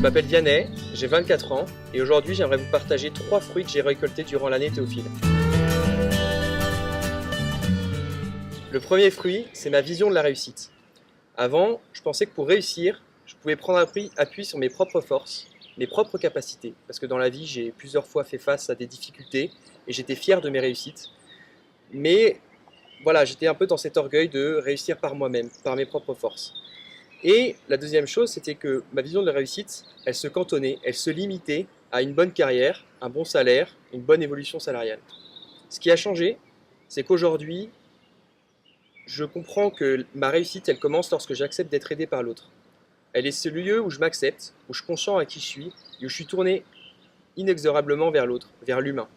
m'appelle Vianney, j'ai 24 ans et aujourd'hui j'aimerais vous partager 3 fruits que j'ai récoltés durant l'année Théophile. Le premier fruit, c'est ma vision de la réussite. Avant, je pensais que pour réussir, je pouvais prendre appui sur mes propres forces, mes propres capacités, parce que dans la vie j'ai plusieurs fois fait face à des difficultés et j'étais fier de mes réussites. Mais voilà, j'étais un peu dans cet orgueil de réussir par moi-même, par mes propres forces. Et la deuxième chose, c'était que ma vision de la réussite, elle se cantonnait, elle se limitait à une bonne carrière, un bon salaire, une bonne évolution salariale. Ce qui a changé, c'est qu'aujourd'hui, je comprends que ma réussite, elle commence lorsque j'accepte d'être aidé par l'autre. Elle est ce lieu où je m'accepte, où je suis conscient à qui je suis, et où je suis tourné inexorablement vers l'autre, vers l'humain.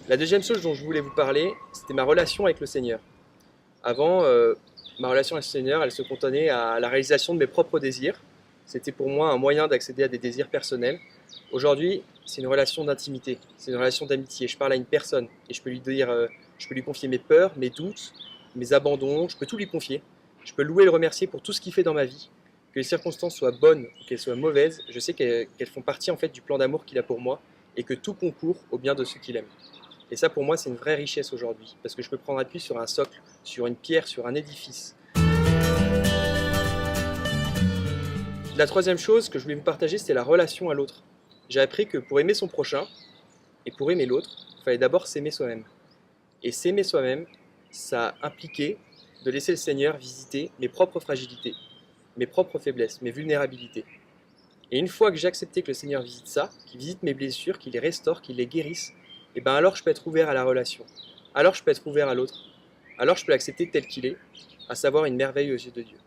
La deuxième chose dont je voulais vous parler, c'était ma relation avec le Seigneur. Avant, ma relation avec le Seigneur, elle se cantonnait à la réalisation de mes propres désirs. C'était pour moi un moyen d'accéder à des désirs personnels. Aujourd'hui, c'est une relation d'intimité, c'est une relation d'amitié. Je parle à une personne et je peux lui dire, je peux lui confier mes peurs, mes doutes, mes abandons, je peux tout lui confier. Je peux louer et le remercier pour tout ce qu'il fait dans ma vie. Que les circonstances soient bonnes ou qu'elles soient mauvaises, je sais qu'elles font partie en fait du plan d'amour qu'il a pour moi et que tout concourt au bien de ceux qu'il aime. Et ça, pour moi, c'est une vraie richesse aujourd'hui, parce que je peux prendre appui sur un socle, sur une pierre, sur un édifice. La troisième chose que je voulais vous partager, c'est la relation à l'autre. J'ai appris que pour aimer son prochain, et pour aimer l'autre, il fallait d'abord s'aimer soi-même. Et s'aimer soi-même, ça impliquait de laisser le Seigneur visiter mes propres fragilités, mes propres faiblesses, mes vulnérabilités. Et une fois que j'ai accepté que le Seigneur visite ça, qu'il visite mes blessures, qu'il les restaure, qu'il les guérisse, et bien alors je peux être ouvert à la relation. Alors je peux être ouvert à l'autre. Alors je peux l'accepter tel qu'il est, à savoir une merveille aux yeux de Dieu.